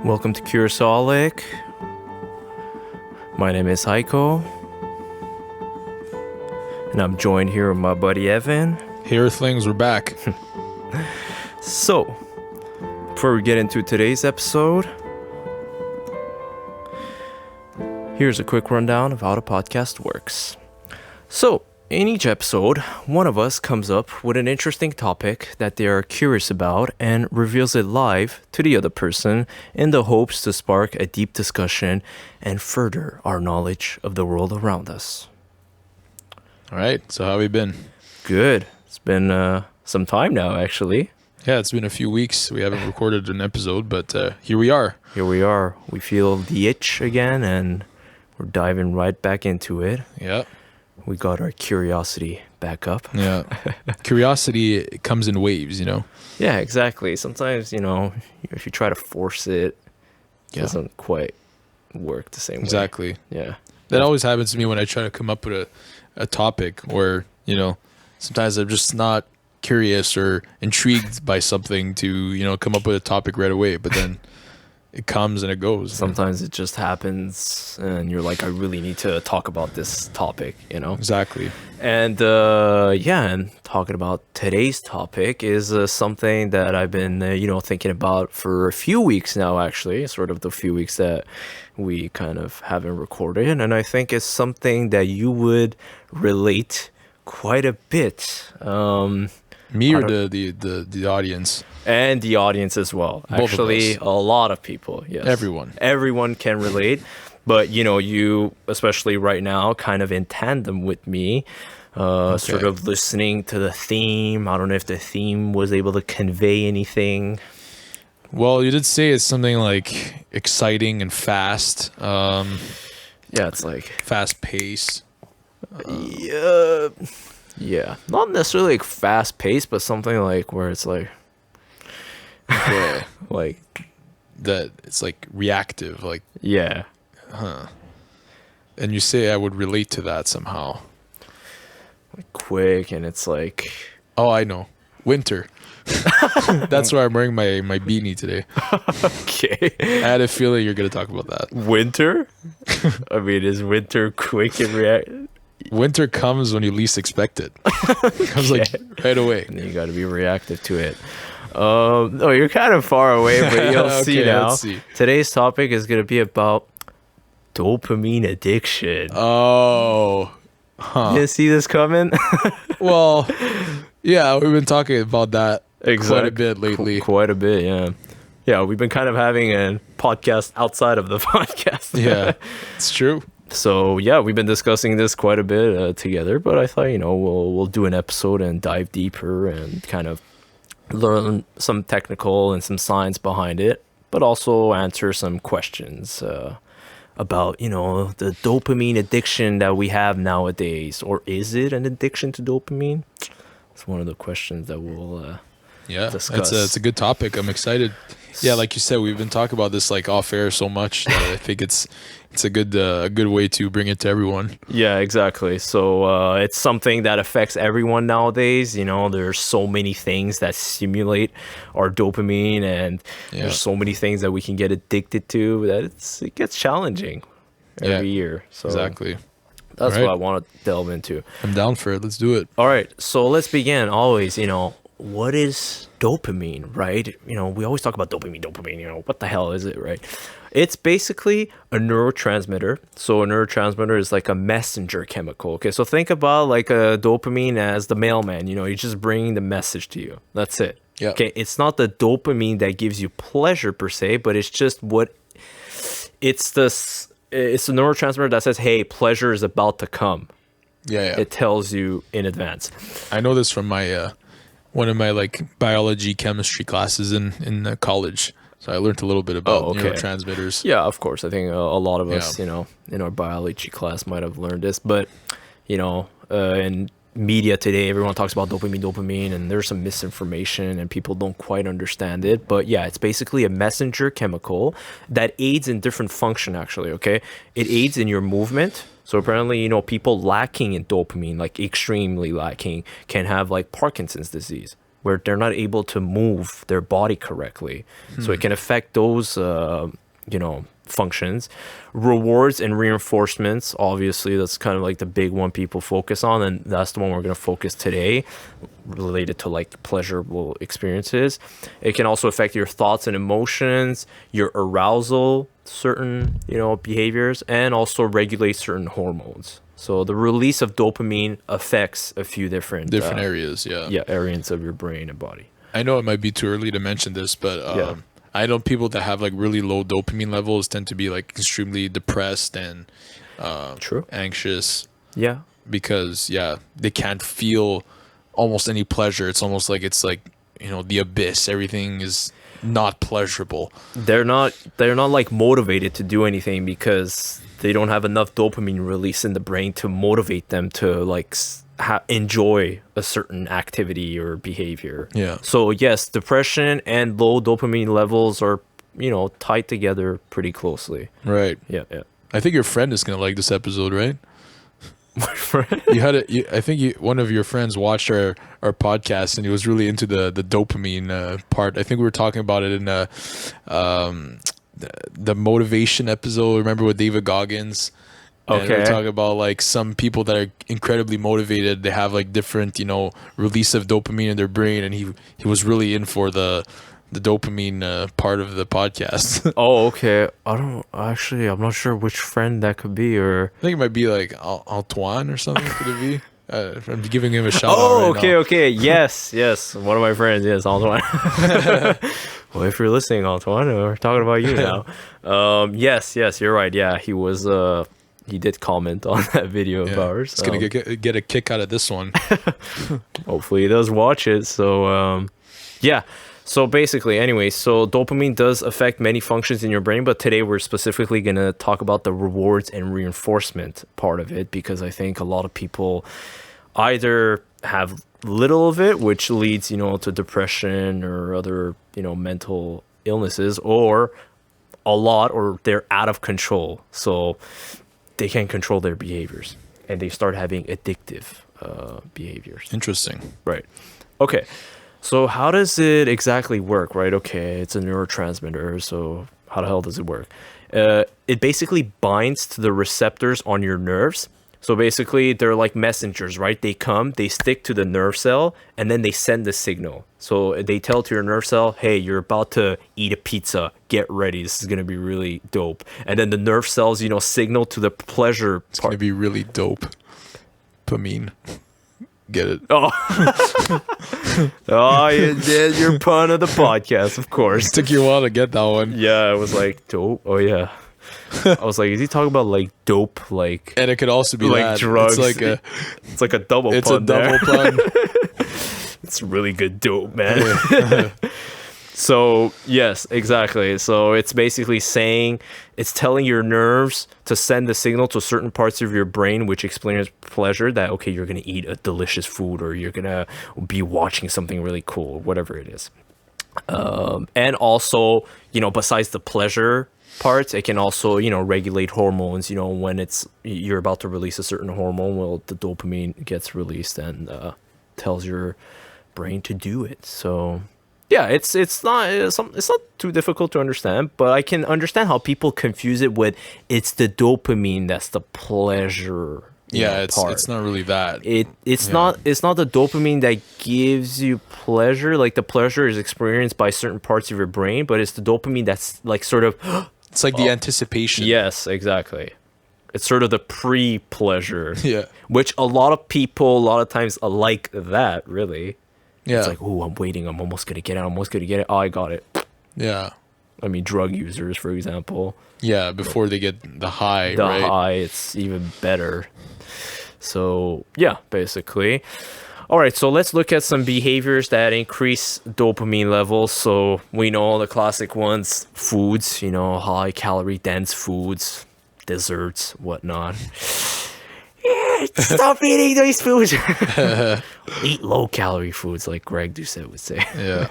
Welcome to Curiousaholic. My name is Haiko, and I'm joined here with my buddy Evan. Hey Earthlings, we're back. So, before we get into today's episode, here's a quick rundown of how the podcast works. So, in each episode, one of us comes up with an interesting topic that they are curious about and reveals it live to the other person in the hopes to spark a deep discussion and further our knowledge of the world around us. All right, so how have we been? Good. It's been some time now, actually. Yeah, it's been a few weeks. We haven't recorded an episode, but here we are. Here we are. We feel the itch again, and we're diving right back into it. Yeah. We got our curiosity back up. Yeah. Curiosity comes in waves, you know? Yeah, exactly. Sometimes, if you try to force it, it doesn't quite work the same way. Exactly. Yeah. That always happens to me when I try to come up with a topic where, sometimes I'm just not curious or intrigued by something to, come up with a topic right away. But then it comes and it goes. Sometimes it just happens and you're like, I really need to talk about this topic, Exactly. And and talking about today's topic is something that I've been, thinking about for a few weeks now, actually, sort of the few weeks that we kind of haven't recorded. And I think it's something that you would relate quite a bit. Me or the audience? And the audience as well. Both Actually, of us. a lot of people, yes. Everyone can relate. But, you, especially right now, kind of in tandem with me, sort of listening to the theme. I don't know if the theme was able to convey anything. Well, you did say it's something like exciting and fast. Yeah, it's like... Fast paced. Yeah. Not necessarily like fast paced, but something like where it's like... Yeah. like... That it's like reactive, like... Yeah. And you say I would relate to that somehow. Like quick, and it's like... Oh, I know. Winter. That's why I'm wearing my beanie today. Okay. I had a feeling you're going to talk about that. Winter? I mean, is winter quick and react? Winter comes when you least expect it. It comes like right away. And you got to be reactive to it. No, you're kind of far away, but you'll see now. Let's see. Today's topic is going to be about dopamine addiction. Oh. You didn't see this coming? Well, yeah, we've been talking about that quite a bit lately. Quite a bit, yeah. Yeah, we've been kind of having a podcast outside of the podcast. Yeah, it's true. So yeah, we've been discussing this quite a bit together, but I thought, we'll do an episode and dive deeper and kind of learn some technical and some science behind it, but also answer some questions about, the dopamine addiction that we have nowadays. Or is it an addiction to dopamine? It's one of the questions that we'll discuss. It's a good topic. I'm excited. Yeah, like you said, we've been talking about this like off air so much that I think it's a good way to bring it to everyone. Yeah, exactly. So it's something that affects everyone nowadays. There's so many things that stimulate our dopamine, and there's so many things that we can get addicted to that it gets challenging every year. So exactly. That's what I want to delve into. I'm down for it. Let's do it. All right. So let's begin. Always, what is dopamine, right? We always talk about dopamine, what the hell is it, right? It's basically a neurotransmitter. So a neurotransmitter is like a messenger chemical. Okay, so think about like a dopamine as the mailman, he's just bringing the message to you. That's it. Yeah. Okay, it's not the dopamine that gives you pleasure per se, but it's just it's the neurotransmitter that says, hey, pleasure is about to come. Yeah. It tells you in advance. I know this from my one of my like biology chemistry classes in college. So I learned a little bit about neurotransmitters. Yeah, of course. I think a lot of us, in our biology class might have learned this. But, in media today, everyone talks about dopamine, and there's some misinformation and people don't quite understand it. But yeah, it's basically a messenger chemical that aids in different function, actually, okay? It aids in your movement. So apparently, people lacking in dopamine, like extremely lacking, can have like Parkinson's disease. where they're not able to move their body correctly. So it can affect those, functions. Rewards and reinforcements, obviously, that's kind of like the big one people focus on, and that's the one we're going to focus today, related to like pleasurable experiences. It can also affect your thoughts and emotions, your arousal, certain behaviors, and also regulate certain hormones. So the release of dopamine affects a few different areas. Areas of your brain and body. I know it might be too early to mention this, but I know people that have like really low dopamine levels tend to be like extremely depressed and anxious. Yeah. Because they can't feel almost any pleasure. It's almost like the abyss. Everything is not pleasurable. They're not like motivated to do anything because they don't have enough dopamine release in the brain to motivate them to like enjoy a certain activity or behavior. Yeah. So yes, depression and low dopamine levels are, tied together pretty closely. Right. Yeah. I think your friend is gonna like this episode, right? My friend? I think one of your friends watched our podcast and he was really into the dopamine part. I think we were talking about it in the motivation episode. Remember with David Goggins? And we're talking about like some people that are incredibly motivated. They have like different, release of dopamine in their brain, and he was really in for the dopamine part of the podcast. Oh, okay. I'm not sure which friend that could be, or I think it might be like Antoine or something. Could it be? I'm giving him a shout out. Oh, right now. Okay. Yes. One of my friends. Yes, Antoine. Well, if you're listening, Antoine, we're talking about you now. Yes, you're right. Yeah, he was. He did comment on that video of ours. He's gonna get a kick out of this one. Hopefully he does watch it. So so basically, anyway, so dopamine does affect many functions in your brain, but today we're specifically going to talk about the rewards and reinforcement part of it, because I think a lot of people either have little of it, which leads to depression or other mental illnesses, or a lot, or they're out of control, so they can't control their behaviors and they start having addictive behaviors. Interesting. Right. Okay. So how does it exactly work, right? Okay, it's a neurotransmitter, so how the hell does it work? It basically binds to the receptors on your nerves. So basically, they're like messengers, right? They come, they stick to the nerve cell, and then they send the signal. So they tell to your nerve cell, hey, you're about to eat a pizza. Get ready. This is going to be really dope. And then the nerve cells, signal to the pleasure part. It's going to be really dope. Pamine. Get it? Oh, you did your pun of the podcast, of course. It took you a while to get that one. Yeah, it was like dope. Oh yeah, I was like, is he talking about like dope, like? And it could also be like that. drugs. It's like a double. It's pun a double pun. It's really good dope, man. So yes, exactly. So it's basically saying, it's telling your nerves to send the signal to certain parts of your brain, which experience pleasure, that, okay, you're going to eat a delicious food, or you're going to be watching something really cool, whatever it is. And also, besides the pleasure parts, it can also, regulate hormones. When you're about to release a certain hormone, well, the dopamine gets released and tells your brain to do it. So yeah, it's not too difficult to understand, but I can understand how people confuse it with, it's the dopamine that's the pleasure. Part. It's not really that. It's not the dopamine that gives you pleasure. Like, the pleasure is experienced by certain parts of your brain, but it's the dopamine that's like sort of it's like the anticipation. Yes, exactly. It's sort of the pre-pleasure. Yeah. Which a lot of people, a lot of times, like that, really. Yeah. It's like, oh, I'm waiting. I'm almost going to get it. Oh, I got it. Yeah. I mean, drug users, for example. Yeah, before they get the high, the right? high, it's even better. So, yeah, basically. All right, so let's look at some behaviors that increase dopamine levels. So we know all the classic ones, foods, high calorie dense foods, desserts, whatnot. Stop eating these foods. Eat low calorie foods, like Greg Doucette would say. Yeah.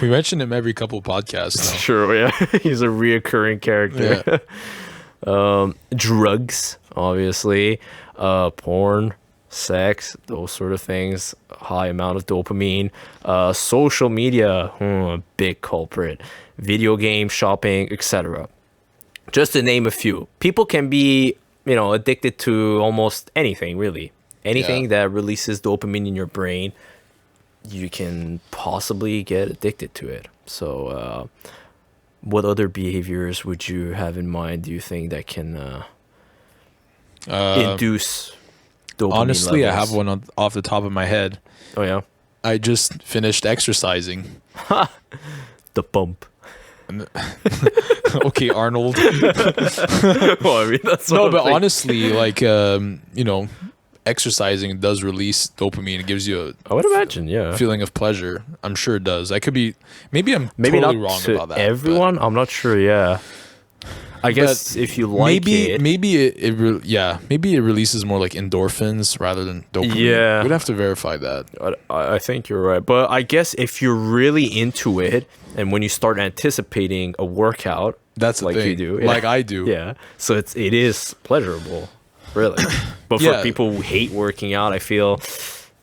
We mention him every couple podcasts now. Sure, yeah. He's a reoccurring character. Yeah. Drugs, obviously. Porn, sex, those sort of things, high amount of dopamine. Social media, big culprit. Video game, shopping, etc. Just to name a few. People can be, addicted to almost anything, really. Anything that releases dopamine in your brain, you can possibly get addicted to it. So, what other behaviors would you have in mind, do you think, that can induce dopamine Honestly, levels? I have one off the top of my head. Oh, yeah? I just finished exercising. The bump. Okay, Arnold. Well, I mean, that's No, what but I'm thinking. honestly, like, exercising does release dopamine. It gives you I would imagine, yeah. a feeling of pleasure. I'm sure it does. I could be, maybe I'm Maybe totally not wrong to about that. everyone. I'm not sure, yeah. I guess if you like it. maybe maybe it releases more like endorphins rather than dopamine. Yeah. We'd have to verify that. I think you're right. But I guess if you're really into it, and when you start anticipating a workout, That's the like thing. you do. Like I do. Yeah. So it is pleasurable, really. But for Yeah. people who hate working out, I feel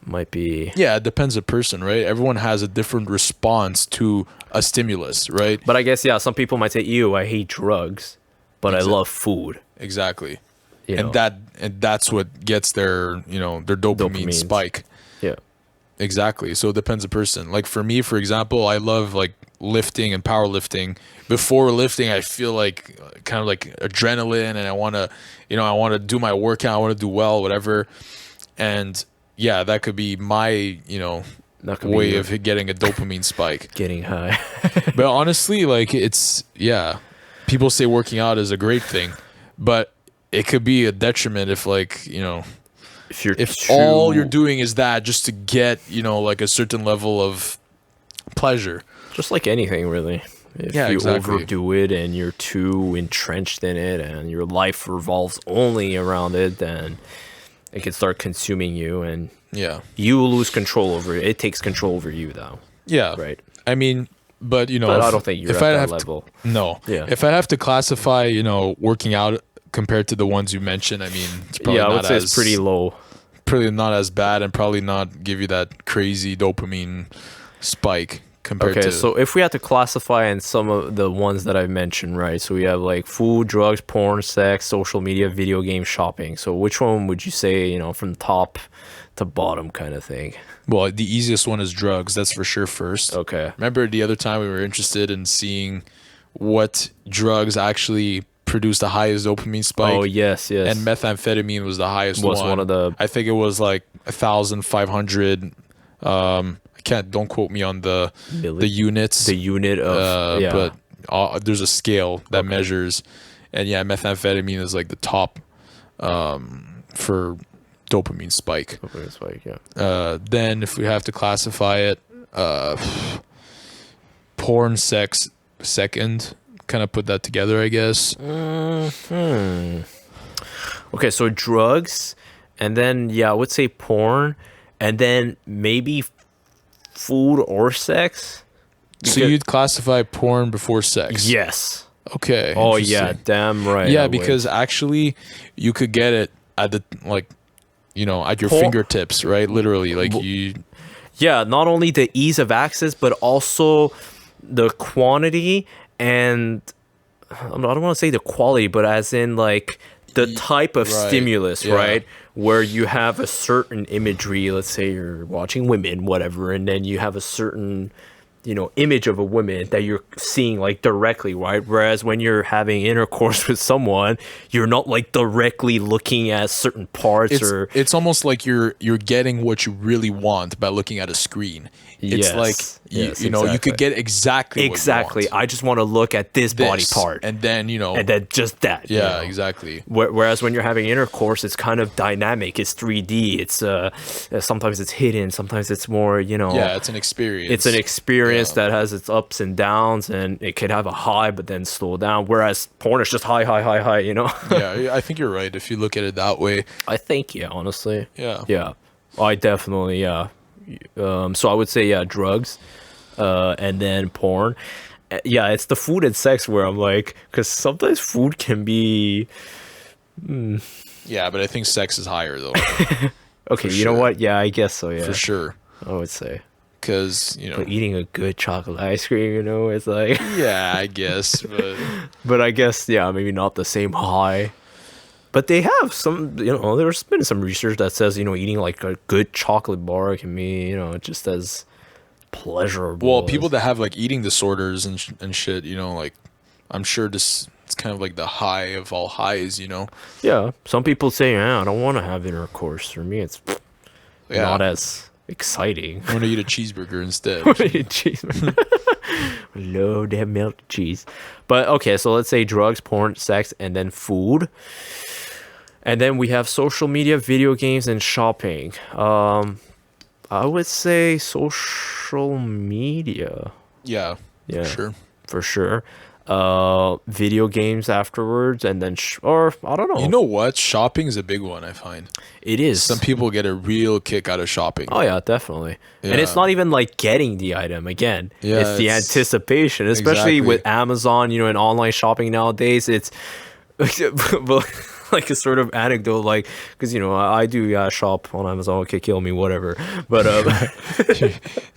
might be. Yeah, it depends on person, right? Everyone has a different response to a stimulus, right? But I guess, yeah, some people might say, ew, I hate drugs, but I Exactly. love food. Exactly. You know? And that's what gets their their dopamine Dopamines. spike. Yeah. Exactly. So it depends on person. Like for me, for example, I love like lifting and powerlifting. Before lifting, I feel like kind of like adrenaline, and I want to do my workout. I want to do well, whatever. And yeah, that could be my, That could be way your of getting a dopamine spike. getting high. But honestly, like people say working out is a great thing, but it could be a detriment if if all you're doing is that just to get, like a certain level of pleasure. Just like anything, really. If Yeah, you exactly. overdo it and you're too entrenched in it and your life revolves only around it, then it can start consuming you and Yeah. you will lose control over it. It takes control over you, though. Yeah. Right. I mean, but But I don't think you're at I that have level. No. Yeah. If I have to classify, working out compared to the ones you mentioned, I mean, it's probably Yeah, I would not say as it's pretty low. pretty not as bad, and probably not give you that crazy dopamine spike compared Okay, to. so if we had to classify in some of the ones that I've mentioned, right? So we have like food, drugs, porn, sex, social media, video game, shopping. So which one would you say, from top to bottom kind of thing? Well, the easiest one is drugs. That's for sure first. Okay. Remember the other time we were interested in seeing what drugs actually produce the highest dopamine spike? Oh, yes. And methamphetamine was the highest Was one. one of the- I think it was like 1,500. Don't quote me on the units. The unit of, yeah. But there's a scale that measures, and yeah, methamphetamine is like the top for dopamine spike. Okay, it's like, yeah. Then if we have to classify it, porn, sex, second. Kind of put that together, I guess. Okay, so drugs, and then, yeah, I would say porn, and then maybe food or sex. So you'd classify porn before sex? Yes. Okay. Oh, yeah, interesting. damn right. Yeah, I would. because actually, you could get it at the at your fingertips, right? Literally, like you. Yeah, not only the ease of access, but also the quantity and I don't want to say the quality, but as in like the type of Right, stimulus, yeah. right? Where you have a certain imagery, let's say you're watching women, whatever, and then you have a certain, image of a woman that you're seeing like directly, right? Whereas when you're having intercourse with someone, you're not like directly looking at certain parts It's almost like you're getting what you really want by looking at a screen. It's Yes, like yes, you exactly. could get exactly what you want. I just want to look at this body part, and then and then just that. yeah, exactly. Whereas when you're having intercourse, it's kind of dynamic. It's 3D. It's sometimes it's hidden. Sometimes it's more. Yeah, it's an experience. It's an experience Yeah. that has its ups and downs, and it could have a high but then slow down. Whereas porn is just high, high, high, high. Yeah, I think you're right if you look at it that way. I think, yeah, honestly. Yeah. Yeah. I definitely, yeah. So I would say, yeah, drugs, and then porn. Yeah, it's the food and sex where I'm like, because sometimes food can be, Yeah, but I think sex is higher though. Okay, For you know sure. what? Yeah, I guess so. Yeah, For sure. I would say. Because, But eating a good chocolate ice cream, it's like. yeah, I guess. But But I guess, yeah, maybe not the same high. But they have some, there's been some research that says, eating like a good chocolate bar can be, just as pleasurable. well, people that have like eating disorders and shit, like I'm sure this it's kind of like the high of all highs, Yeah, some people say, I don't want to have intercourse. For me, it's Yeah. not as exciting. I want to eat a cheeseburger instead. Cheese. Load that melted cheese. But okay, so let's say drugs, porn, sex, and then food. And then we have social media, video games, and shopping. I would say social media. Yeah. Yeah, Sure. for sure. Video games afterwards, and then or I don't know. You know what? Shopping is a big one, I find. It is. Some people get a real kick out of shopping. Oh yeah, definitely. And it's Yeah. not even like getting the item again. Yeah, it's the it's- anticipation, especially Exactly. with Amazon, and online shopping nowadays. It's like a sort of anecdote, like because I do shop on Amazon. Okay, kill me, whatever. But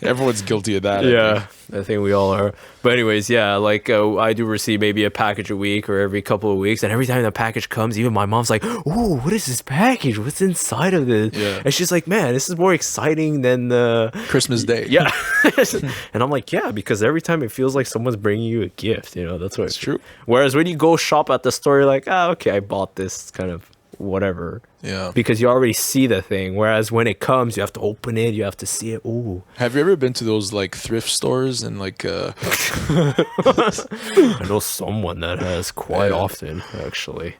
Everyone's guilty of that. I yeah, think. I think we all are. But anyways, yeah, like I do receive maybe a package a week or every couple of weeks, and every time the package comes, even my mom's like, "Oh, what is this package? What's inside of this?" Yeah. And she's like, "Man, this is more exciting than the Christmas Day. yeah." And I'm like, "Yeah," because every time it feels like someone's bringing you a gift. That's what It's true. Whereas when you go shop at the store, you're like, okay, I bought this kind of whatever." Yeah. Because you already see the thing. Whereas when it comes, you have to open it, you have to see it. Ooh. Have you ever been to those like thrift stores and like I know someone that has quite Yeah. often, actually.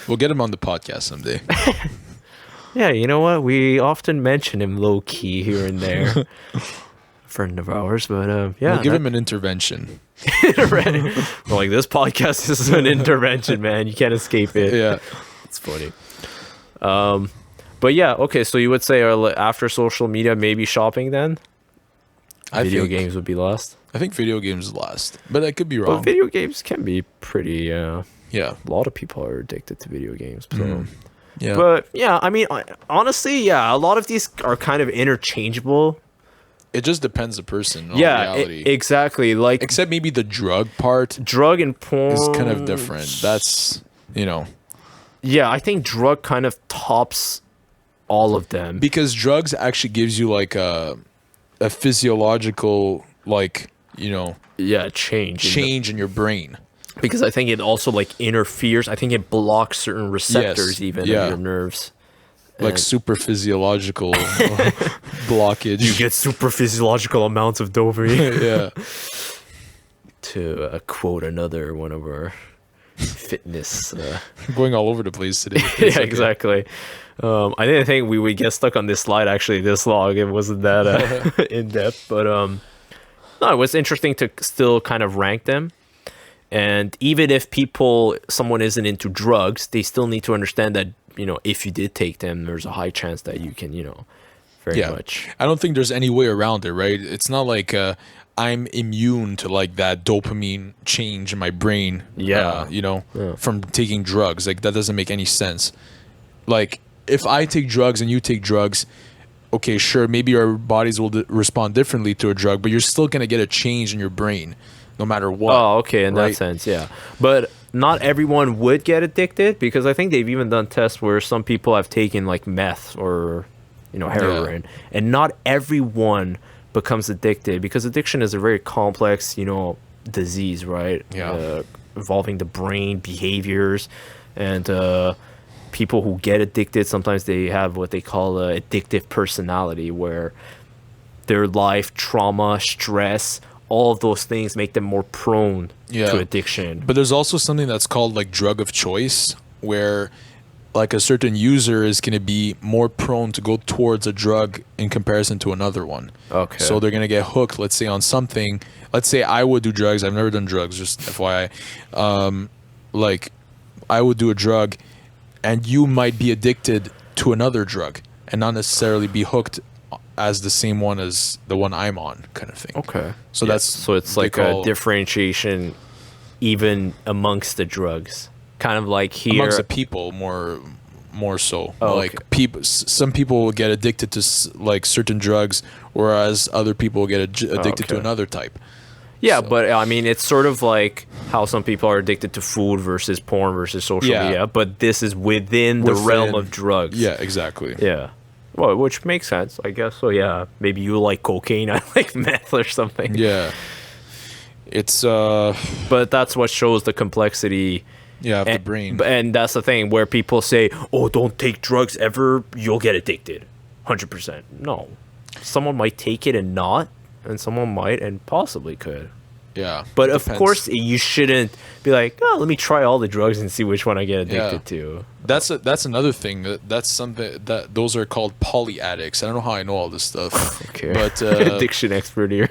we'll get him on the podcast someday. Yeah, you know what? We often mention him low key here and there. Friend of ours, but yeah. We'll give him an intervention. Like this podcast is an intervention, man. You can't escape it. Yeah. It's funny. But yeah, okay. So you would say after social media, maybe shopping then? Video games would be last. I think video games last, but I could be But wrong. video games can be pretty. yeah. A lot of people are addicted to video games. So. Yeah. But yeah, I mean, honestly, yeah, a lot of these are kind of interchangeable. it just depends the person. In Yeah, all reality. exactly. Like Except maybe the drug part drug and porn is kind of different. That's yeah, I think drug kind of tops all of them. because drugs actually gives you like a physiological Yeah, change in your brain. because I think it also like interferes. I think it blocks certain receptors even yeah. in your nerves. Like And super physiological blockage. you get super physiological amounts of dopamine. yeah. To quote another one of our fitness. I'm going all over the place today. Yeah, It's okay. exactly. I didn't think we would get stuck on this slide actually this long. It wasn't that in depth, but no, it was interesting to still kind of rank them. And even if someone isn't into drugs, they still need to understand that if you did take them, there's a high chance that you can very much. I don't think there's any way around it, right? It's not like I'm immune to like that dopamine change in my brain. Yeah. From taking drugs. Like that doesn't make any sense. Like if I take drugs and you take drugs, okay, sure, maybe our bodies will respond differently to a drug, but you're still gonna get a change in your brain, no matter what. Oh, okay, in that right? sense, yeah. But not everyone would get addicted because I think they've even done tests where some people have taken like meth or heroin, and not everyone becomes addicted because addiction is a very complex disease, right? Yeah. Involving the brain, behaviors, and people who get addicted, sometimes they have what they call a addictive personality, where their life, trauma, stress, all of those things make them more prone to addiction. But there's also something that's called like drug of choice, where like a certain user is going to be more prone to go towards a drug in comparison to another one. Okay. So they're going to get hooked, let's say, on something. Let's say I would do drugs. I've never done drugs, just FYI. Like I would do a drug and you might be addicted to another drug and not necessarily be hooked as the same one as the one I'm on, kind of thing. Okay. So Yeah, that's so it's they like call- a differentiation even amongst the drugs. Kind of like here. amongst the people more more so. Oh, like okay. some people will get addicted to like certain drugs, whereas other people will get addicted to Okay. another type. Yeah, So- but I mean, it's sort of like how some people are addicted to food versus porn versus social Yeah. media, but this is within the realm Within- of drugs. Yeah, exactly. Yeah. Well, which makes sense, I guess. So yeah, maybe you like cocaine, I like meth or something. Yeah. It's But that's what shows the complexity. of the And, brain. and that's the thing where people say, "Oh, don't take drugs ever. You'll get addicted." 100%. No. Someone might take it and not, and someone might and possibly could. Yeah. But it of depends. course, you shouldn't be like, "Oh, let me try all the drugs and see which one I get addicted to." That's another thing. That's something that those are called poly addicts. I don't know how I know all this stuff. Okay. But Addiction expert here.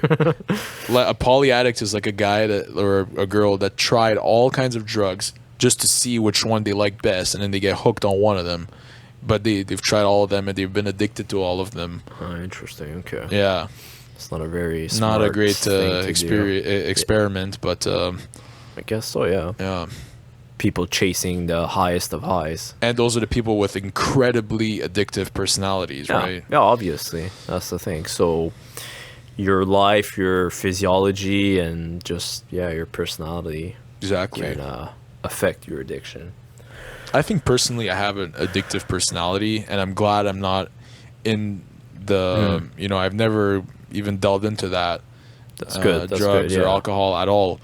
a poly addict is like a guy that or a girl that tried all kinds of drugs just to see which one they like best, and then they get hooked on one of them. But they've tried all of them and they've been addicted to all of them. Oh, interesting. Okay. Yeah, It's not a very not a smart great thing to do. experiment, but I guess so, yeah. yeah. People chasing the highest of highs. And those are the people with incredibly addictive personalities, Yeah, right? yeah, obviously. That's the thing. So your life, your physiology, and just, yeah, your personality Exactly. can affect your addiction. I think personally I have an addictive personality, and I'm glad I'm not in the, I've never even delved into that. That's good. That's drugs good, or yeah. alcohol at all.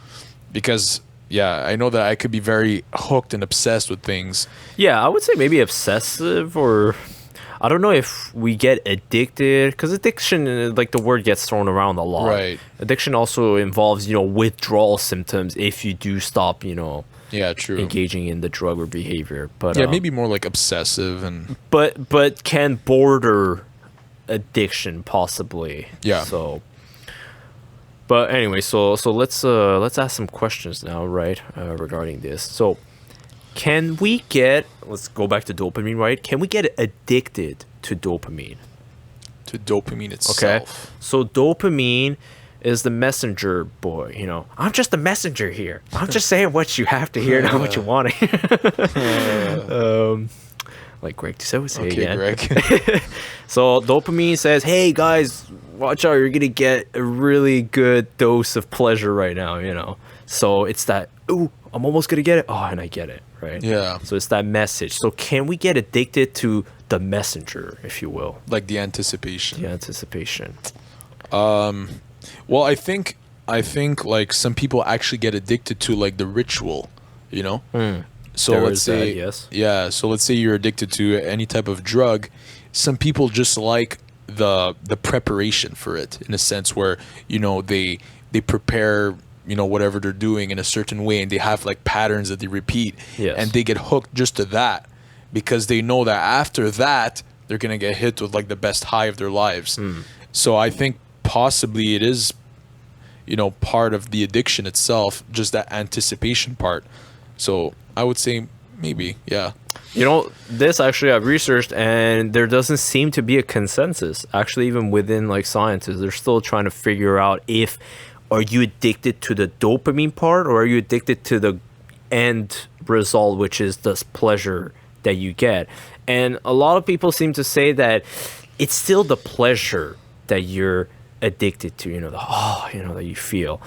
Because, yeah, I know that I could be very hooked and obsessed with things. Yeah, I would say maybe obsessive, or I don't know if we get addicted, because addiction, like the word gets thrown around a lot. Right. Addiction also involves, withdrawal symptoms if you do stop, Yeah, true. engaging in the drug or behavior. But Yeah, maybe more like obsessive and but can border addiction possibly. Yeah. So but anyway, so let's ask some questions now, right? Regarding this. So can we let's go back to dopamine, right? Can we get addicted to dopamine? to dopamine Okay. itself. So dopamine is the messenger boy, I'm just the messenger here. I'm just saying what you have to hear, not what you want to hear. Like Greg would say Okay, again. Greg. So dopamine says, "Hey guys, watch out! You're gonna get a really good dose of pleasure right now." So it's that, "Ooh, I'm almost gonna get it." Oh, and I get it, right? Yeah. So it's that message. So can we get addicted to the messenger, if you will, Like the anticipation. the anticipation? Well, I think like some people actually get addicted to like the ritual, So There let's is that, say yes. yeah, so let's say you're addicted to any type of drug. Some people just like the preparation for it, in a sense where they prepare whatever they're doing in a certain way, and they have like patterns that they repeat, Yes. and they get hooked just to that because they know that after that they're gonna get hit with like the best high of their lives. So I think possibly it is part of the addiction itself, just that anticipation part. So I would say maybe, yeah. This actually I've researched, and there doesn't seem to be a consensus. Actually, even within like scientists, they're still trying to figure out if are you addicted to the dopamine part, or are you addicted to the end result, which is this pleasure that you get. And a lot of people seem to say that it's still the pleasure that you're addicted to, that you feel.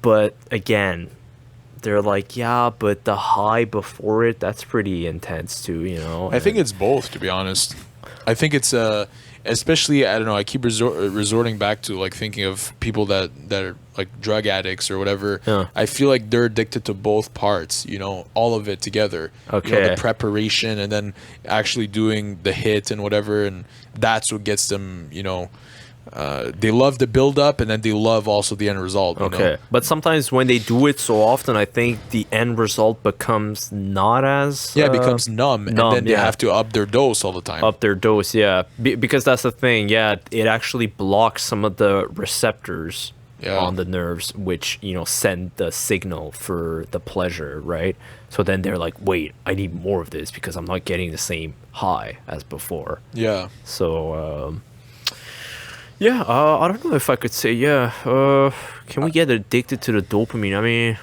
But again, they're like, yeah, but the high before it, that's pretty intense too, I think it's both, to be honest. I think it's especially, I don't know, I keep resorting back to like thinking of people that are like drug addicts or whatever. Yeah. I feel like they're addicted to both parts, all of it together. Okay. The preparation and then actually doing the hit and whatever, and that's what gets them, they love the build up, and then they love also the end result. Okay. But sometimes when they do it so often, I think the end result becomes not as Yeah, it becomes numb, and then they yeah. have to up their dose all the time. up their dose, yeah. Because that's the thing, yeah, it actually blocks some of the receptors Yeah. on the nerves, which send the signal for the pleasure, right? So then they're like, wait, I need more of this because I'm not getting the same high as before. Yeah. So yeah, I don't know if I could say, yeah, can we get addicted to the dopamine? I mean,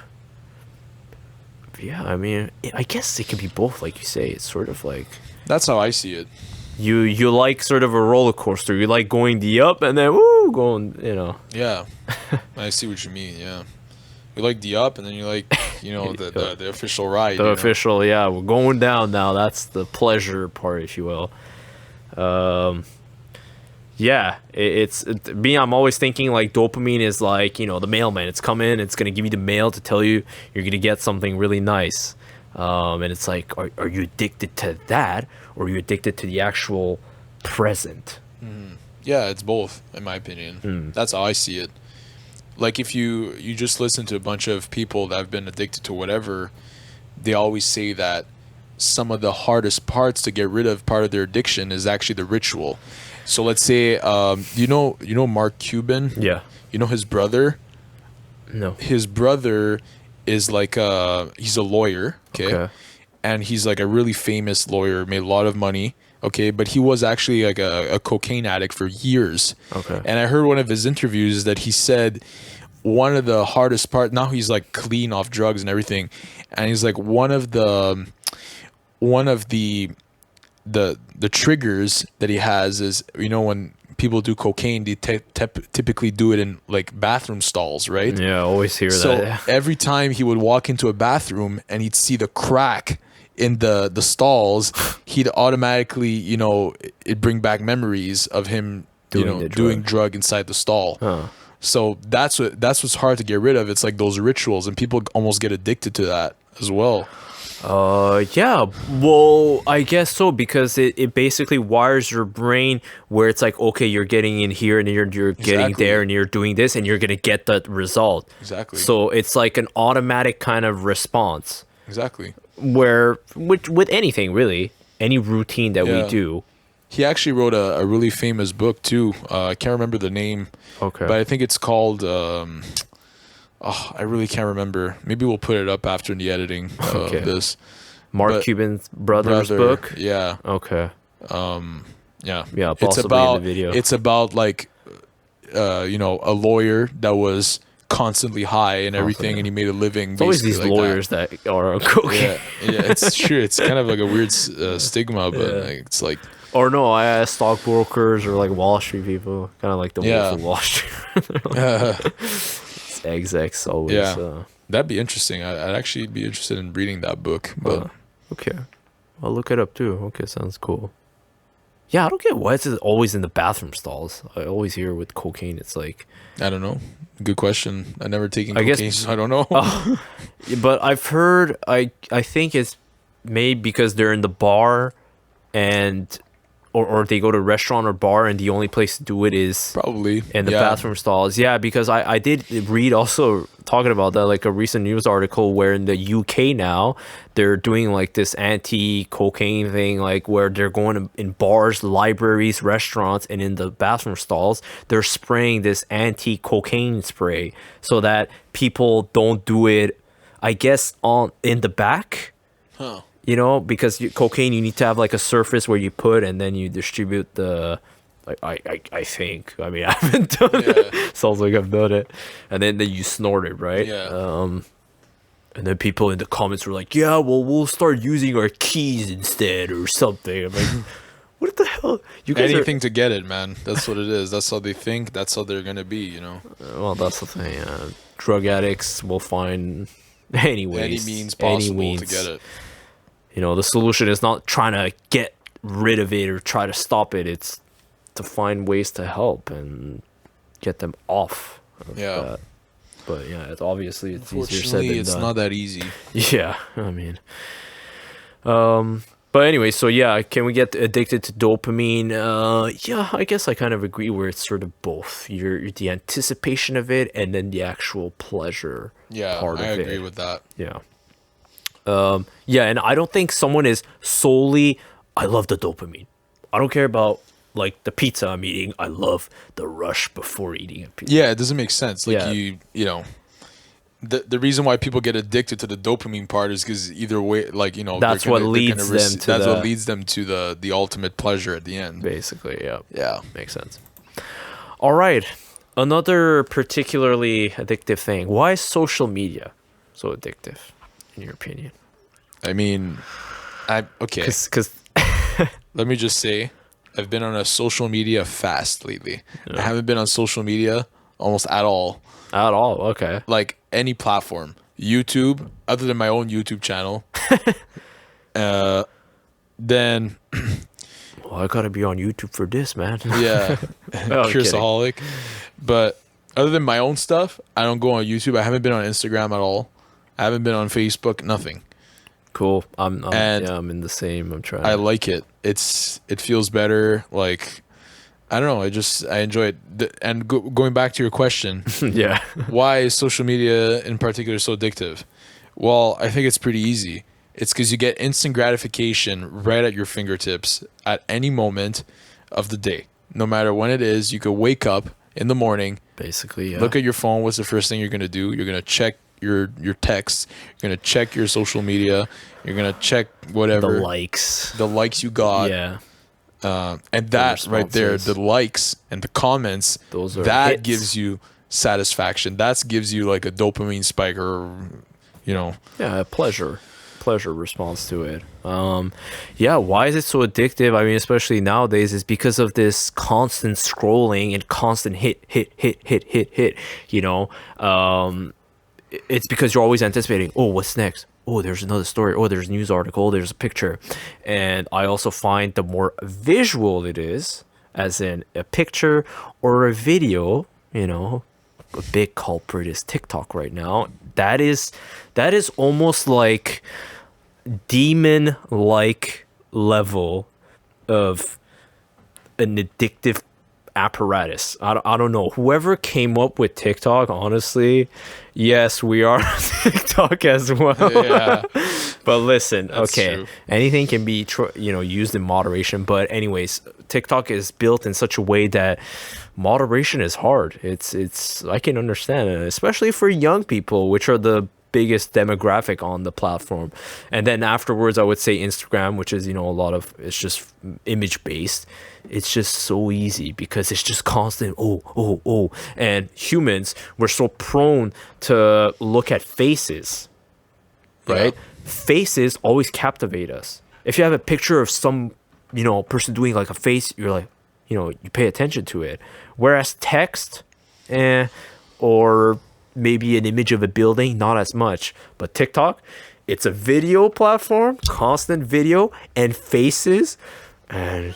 Yeah, I mean, I guess it can be both, like you say. It's sort of like That's how I see it. you like sort of a roller coaster. You like going the up and then woo going, Yeah, I see what you mean. Yeah, you like the up, and then you like the official ride. the official. Yeah, we're going down now. That's the pleasure part, if you will. Yeah, me. I'm always thinking like dopamine is like the mailman. It's coming. It's gonna give you the mail to tell you you're gonna get something really nice. And it's like, are you addicted to that, or are you addicted to the actual present? Yeah, it's both, in my opinion. That's how I see it. Like if you just listen to a bunch of people that have been addicted to whatever, they always say that some of the hardest parts to get rid of part of their addiction is actually the ritual. So let's say you know Mark Cuban? Yeah. You know his brother? No. His brother is like he's a lawyer, okay? And he's like a really famous lawyer, made a lot of money, okay? But he was actually like a cocaine addict for years. Okay. And I heard one of his interviews that he said one of the hardest part, now he's like clean off drugs and everything, and he's like one of the triggers that he has is when people do cocaine, they typically do it in like bathroom stalls, right? Yeah, I always hear So that. Yeah. every time he would walk into a bathroom and he'd see the crack in the stalls, he'd automatically, it'd bring back memories of him, doing drug inside the stall. Huh. So that's what's hard to get rid of. It's like those rituals, and people almost get addicted to that as well. Yeah, well, I guess so, because it basically wires your brain where it's like, okay, you're getting in here and you're getting there and you're doing this and you're going to get that result. Exactly. So it's like an automatic kind of response Exactly. where with anything, really, any routine that we do. He actually wrote a really famous book too. I can't remember the name. Okay. But I think it's called I really can't remember. Maybe we'll put it up after the editing of this. Mark Cuban's brother's book? Yeah. Okay. Yeah. Yeah, I'll possibly in the video. It's about like a lawyer that was constantly high and everything, and he made a living. It's always these like lawyers that are on cocaine. Yeah, it's true. It's kind of like a weird stigma, but like, it's like. Or no, I stockbrokers or like Wall Street people, kind of like the Wolf of Wall Street. It's execs always. Yeah, that'd be interesting. I'd actually be interested in reading that book. But okay, I'll look it up too. Okay, sounds cool. Yeah, I don't get why it's always in the bathroom stalls. I always hear with cocaine, it's like, I don't know. Good question. I've never taken cocaine, so I don't know. But I've heard. I think it's made because they're in the bar, and. Or they go to a restaurant or bar and the only place to do it is probably in the bathroom stalls. Yeah, because I did read also talking about that, like a recent news article where in the UK now they're doing like this anti-cocaine thing, like where they're going in bars, libraries, restaurants, and in the bathroom stalls they're spraying this anti-cocaine spray so that people don't do it, I guess, in the back. Huh. Because cocaine, you need to have like a surface where you put and then you distribute the. I think. I mean, I haven't done it. Sounds like I've done it, and then you snort it, right? Yeah. And then people in the comments were like, "Yeah, well, we'll start using our keys instead or something." I'm like, "What the hell? You guys anything to get it, man. That's what it is. That's how they think. That's how they're gonna be. Well, that's the thing. Drug addicts will find any means possible to get it. The solution is not trying to get rid of it or try to stop it. It's to find ways to help and get them off of that. But yeah, it's obviously easier said than done. It's not that easy. Yeah, I mean. But anyway, so yeah, can we get addicted to dopamine? Yeah, I guess I kind of agree where it's sort of both. The anticipation of it and then the actual pleasure part of it. I agree with that. Yeah. Yeah, and I don't think someone is solely, I love the dopamine. I don't care about like the pizza I'm eating. I love the rush before eating a pizza. Yeah, it doesn't make sense. Like the reason why people get addicted to the dopamine part is because either way, like that's what leads them to the ultimate pleasure at the end. Basically, yeah. Yeah, makes sense. All right, another particularly addictive thing. Why is social media so addictive? in your opinion? I mean, okay. Because Let me just say, I've been on a social media fast lately. I haven't been on social media almost at all. at all, okay. Like any platform, YouTube, other than my own YouTube channel. Then Well, I gotta be on YouTube for this, man. yeah, Oh, I'm kidding. Curiousaholic. But other than my own stuff, I don't go on YouTube. I haven't been on Instagram at all. I haven't been on Facebook. Nothing. Cool. I'm And yeah, I'm in the same. I'm trying. I like it. It feels better. Like I don't know. I enjoy it. And going back to your question, yeah. why is social media in particular so addictive? Well, I think it's pretty easy. It's because you get instant gratification right at your fingertips at any moment of the day. No matter when it is, you could wake up in the morning, Basically, yeah. look at your phone. What's the first thing you're going to do? You're going to check your texts. You're going to check your social media. You're going to check whatever. The likes you got. Yeah. And that right there, the likes and the comments, Those are that hits. gives you satisfaction. That gives you like a dopamine spike or, you know. Yeah, a pleasure response to it. Yeah, why is it so addictive? I mean, especially nowadays, is because of this constant scrolling and constant hit. You know, it's because you're always anticipating. Oh, what's next? Oh, there's another story. Oh, there's a news article. Oh, there's a picture. And I also find the more visual it is, as in a picture or a video, you know, a big culprit is TikTok right now. That is almost like demon-like level of an addictive apparatus. I don't know. Whoever came up with TikTok, honestly, yes, we are on TikTok as well. Yeah. But listen, That's okay, true. anything can be used in moderation. But anyways, TikTok is built in such a way that moderation is hard. It's I can understand it, especially for young people, which are the biggest demographic on the platform. And then afterwards, I would say Instagram, which is a lot of it's just image based. It's just so easy because it's just constant and humans, we're so prone to look at faces, right? Yeah. Faces always captivate us. If you have a picture of some person doing like a face, you're like, you pay attention to it. Whereas text, or maybe an image of a building, not as much. But TikTok, it's a video platform, constant video and faces, and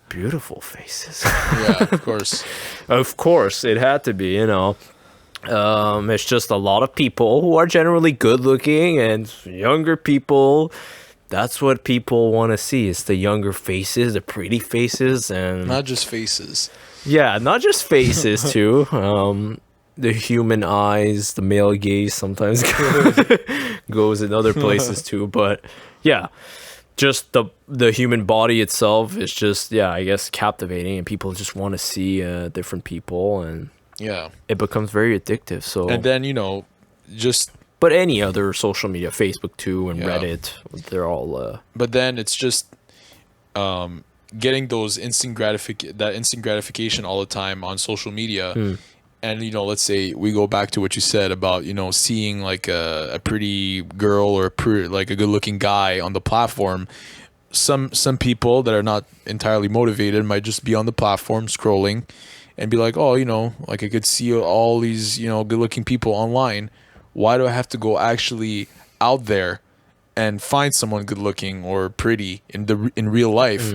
beautiful faces. Yeah, of course. Of course, it had to be, it's just a lot of people who are generally good looking and younger people. That's what people want to see. It's the younger faces, the pretty faces, and Not just faces. yeah, not just faces too. The human eyes, the male gaze sometimes goes in other places too. But yeah, just the human body itself is just, I guess, captivating, and people just want to see different people, and Yeah. it becomes very addictive. So And then, just but any other social media, Facebook too, and Yeah. Reddit, they're all but then it's just getting those instant gratification all the time on social media. And let's say we go back to what you said about seeing like a pretty girl or like a good looking guy on the platform. Some people that are not entirely motivated might just be on the platform scrolling and be like, oh, like I could see all these good looking people online. Why do I have to go actually out there and find someone good looking or pretty in real life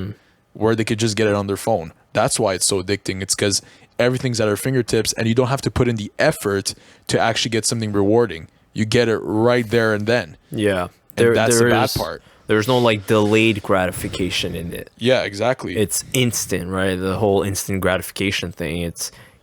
where they could just get it on their phone? That's why it's so addicting. It's because everything's at our fingertips and you don't have to put in the effort to actually get something rewarding. You get it right there and then. yeah. And that's the bad part. There's no like delayed gratification in it. Yeah, exactly. It's instant, right? The whole instant gratification thing.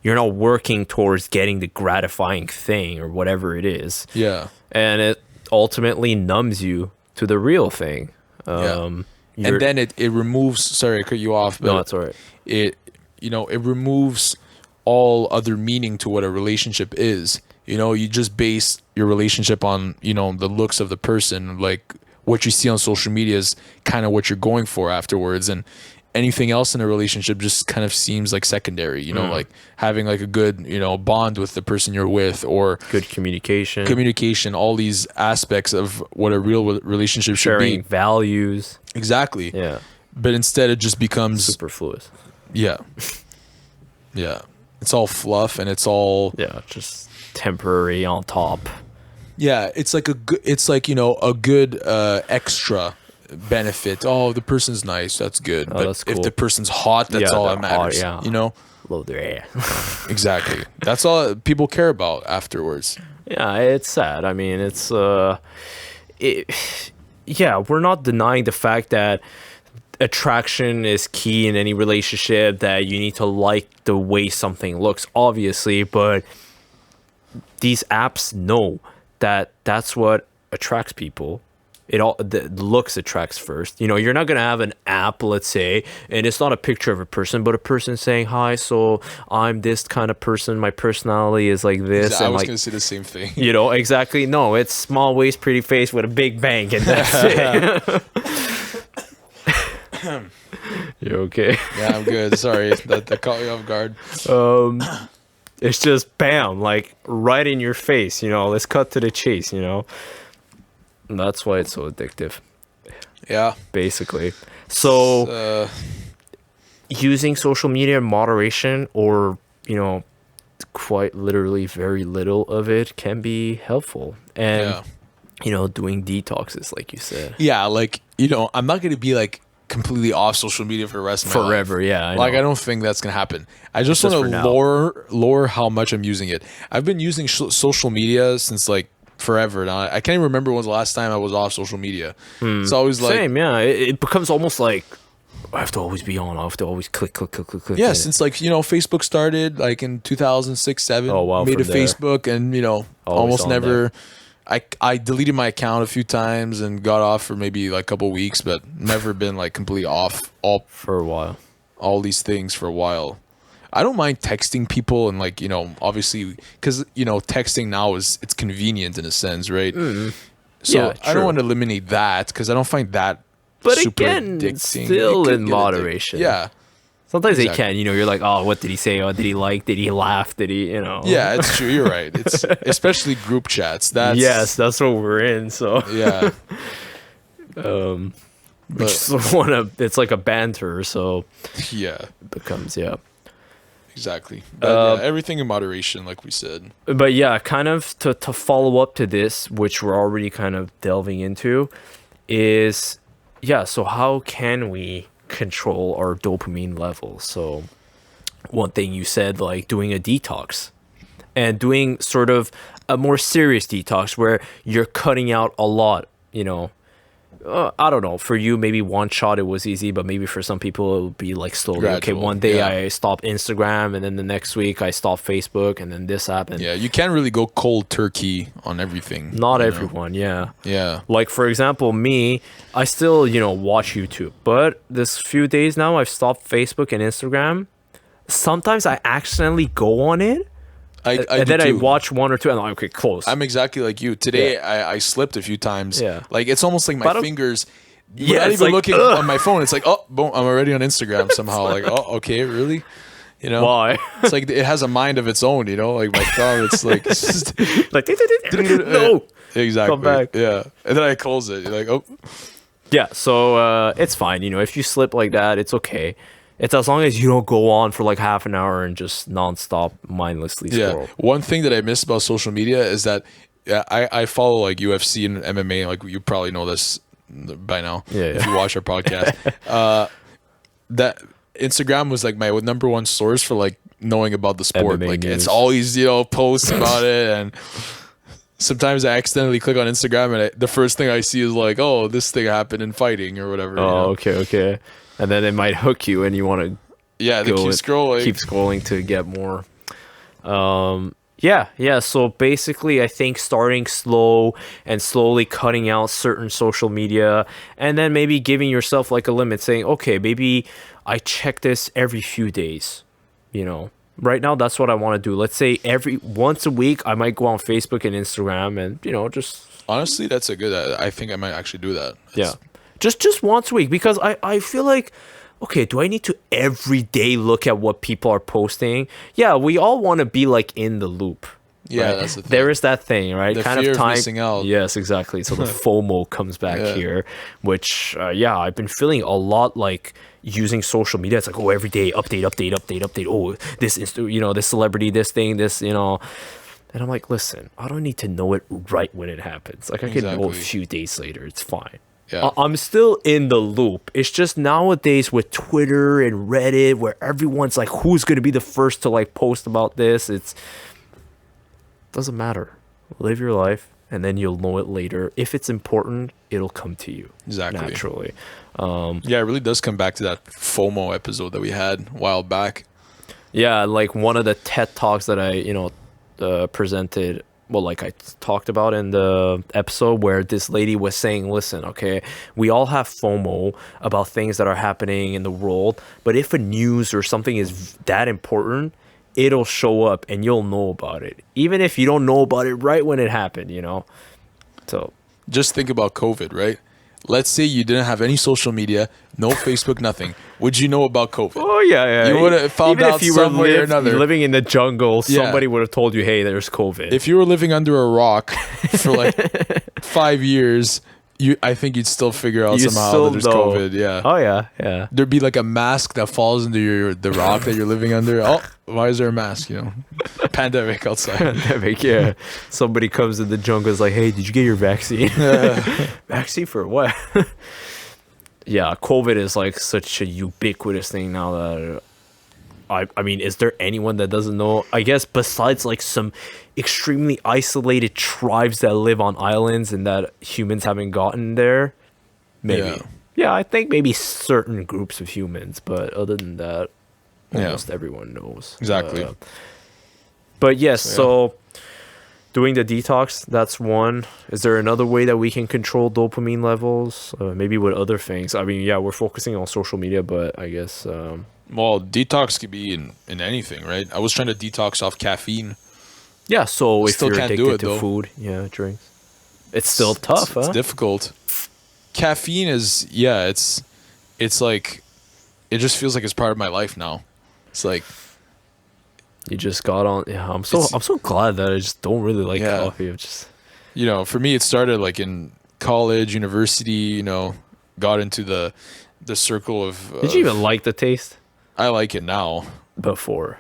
You're not working towards getting the gratifying thing or whatever it is. Yeah. And it ultimately numbs you to the real thing. And then it removes, sorry, I cut you off, but no, it's all right. it removes all other meaning to what a relationship is. You just base your relationship on, the looks of the person. Like what you see on social media is kind of what you're going for afterwards. And anything else in a relationship just kind of seems like secondary, you know, like having like a good, you know, bond with the person you're with, or Good communication, all these aspects of what a real relationship should sharing be. values. Exactly. Yeah. But instead it just becomes Superfluous. yeah. Yeah. It's all fluff, and it's all Yeah, just temporary on top. yeah, it's like it's like, you know, a good extra benefit. Oh, the person's nice, that's good. But that's cool. if the person's hot, that's Yeah, all they're that matters. hot, yeah. You know? Love their ass. Exactly. That's all people care about afterwards. Yeah, it's sad. I mean, it's yeah, we're not denying the fact that attraction is key in any relationship, that you need to like the way something looks, obviously, but these apps know that that's what attracts people. It all, the looks attracts first. You know, you're not gonna have an app, let's say, and it's not a picture of a person, but a person saying, "Hi, so I'm this kind of person. My personality is like this." I And was like, gonna say the same thing. you know, exactly. No, it's small waist, pretty face with a big bang, and that's it. You okay? Yeah, I'm good. Sorry, that caught me off guard. It's just bam, like right in your face. You know, let's cut to the chase. You know, and that's why it's so addictive, Yeah. basically. So using social media in moderation, or you know, quite literally very little of it, can be helpful. And Yeah. you know, doing detoxes, like you said, Yeah, like, you know, I'm not gonna be like completely off social media for the rest of my life. forever. Yeah, I Like, know. I don't think that's gonna happen. I just Just want for to now. lower how much I'm using it. I've been using social media since like forever now. I can't even remember when was the last time I was off social media. It's always like Same, yeah. It becomes almost like I have to always be on. I have to always click. yeah, and- since like, you know, Facebook started like in 2006, 7. Oh, wow, Made a from there. Facebook, and you know, Always almost on never. I deleted my account a few times and got off for maybe like a couple weeks, but never been like completely off for a while. all these things for a while. I don't mind texting people, and like, you know, obviously, because, you know, texting now it's convenient in a sense, right? So Yeah, I don't true. want to eliminate that, because I don't find that But super again, addicting. still It could in get addicting. moderation. Yeah. Sometimes they Exactly. can. You know, you're like, oh, what did he say? Oh, did he like? Did he laugh? Did he? You know? Yeah, it's true. You're right. It's especially group chats. That's Yes, that's what we're in. So Yeah. we But just want to. It's like a banter. So yeah, it becomes yeah. exactly. But yeah, everything in moderation, like we said. But yeah, kind of to follow up to this, which we're already kind of delving into, is yeah. So how can we control our dopamine levels? So one thing you said, like doing a detox, and doing sort of a more serious detox where you're cutting out a lot. You know, I don't know. For you, maybe one shot it was easy, but maybe for some people it would be like slowly. Okay, Gradual, one day yeah. I stopped Instagram, and then the next week I stopped Facebook, and then this happened. Yeah, you can't really go cold turkey on everything. Not you know? everyone, yeah. Yeah. Like for example, me, I still, you know, watch YouTube, but this few days now I've stopped Facebook and Instagram. Sometimes I accidentally go on it, I and do then I too. watch one or two, and I'm like, okay, close. I'm exactly like you. Today I slipped a few times. Yeah. Like, it's almost like my But I'm- fingers. Yeah, Without it's even like, looking ugh. on my phone, it's like, oh, boom, I'm already on Instagram somehow. Like, oh, okay, really? You know? Why? It's like it has a mind of its own, you know? Like my thumb, it's like it's just, Like, no. exactly. Come back. Yeah. And then I close it. You're like, oh, Yeah, so it's fine. You know, if you slip like that, it's okay. It's as long as you don't go on for like half an hour and just nonstop mindlessly yeah. scroll. One thing that I miss about social media is that I follow like UFC and MMA. Like, you probably know this by now. Yeah, If yeah. you watch our podcast. That Instagram was like my number one source for like knowing about the sport. MMA like news. it's always, you know, posts about it, and sometimes I accidentally click on Instagram and the first thing I see is like, oh, this thing happened in fighting or whatever. you Oh, know? okay. And then it might hook you, and you want to Yeah, they go keep and scrolling. keep scrolling to get more. Yeah. So basically, I think starting slow and slowly cutting out certain social media, and then maybe giving yourself like a limit, saying, okay, maybe I check this every few days. You know, right now that's what I want to do. Let's say once a week, I might go on Facebook and Instagram, and you know, just Honestly, that's a good. I think I might actually do that. yeah, just once a week, because I feel like okay, do I need to every day look at what people are posting? Yeah, we all want to be like in the loop. Yeah, right? that's the thing. There is that thing, right? The kind fear of of time. missing out. Yes, exactly. So the FOMO comes back Yeah. here, which yeah, I've been feeling a lot like using social media. It's like, oh, every day update. Oh, this is, you know, this celebrity, this thing, this, you know. And I'm like, listen, I don't need to know it right when it happens. Like I can know a Exactly. few days later. It's fine. Yeah. I'm still in the loop. It's just nowadays with Twitter and Reddit, where everyone's like, who's gonna be the first to like post about this? It's doesn't matter. Live your life, and then you'll know it later. If it's important, it'll come to you Exactly. naturally. Yeah, it really does come back to that FOMO episode that we had a while back. Yeah, like one of the TED Talks that I, you know, presented, well, like I talked about in the episode, where this lady was saying, listen, okay, we all have FOMO about things that are happening in the world, but if a news or something is that important, it'll show up and you'll know about it, even if you don't know about it right when it happened, you know? So, Just think about COVID, right? Let's say you didn't have any social media, no Facebook, nothing. Would you know about COVID? oh, yeah. You would have found Even out if you were some way or another. living in the jungle, Yeah. somebody would have told you, hey, there's COVID. If you were living under a rock for like 5 years, I think you'd still figure out You somehow still that there's know. COVID. Yeah. Oh, yeah. There'd be like a mask that falls into the rock that you're living under. Oh, why is there a mask? You know, pandemic outside. Pandemic, yeah. Somebody comes in the jungle, is like, hey, did you get your vaccine? Vaccine for what? Yeah, COVID is like such a ubiquitous thing now that I mean, is there anyone that doesn't know? I guess besides like some extremely isolated tribes that live on islands and that humans haven't gotten there, maybe. Yeah. Yeah, I think maybe certain groups of humans, but other than that, Yeah. almost everyone knows. Exactly. But yes, So, so doing the detox, that's one. Is there another way that we can control dopamine levels? Maybe with other things. I mean, yeah, we're focusing on social media, but I guess Well, detox could be in anything, right? I was trying to detox off caffeine. yeah. So if Still you're can't addicted do it, to though. food, yeah, drinks, it's still tough, It's huh? difficult. Caffeine is, yeah, it's like, it just feels like it's part of my life now. It's like, You just got on. Yeah, I'm It's- so glad that I just don't really like Yeah. coffee. I'm just you know, for me, it started like in college, university, you know, got into the circle of. did you even like the taste I like it now. before?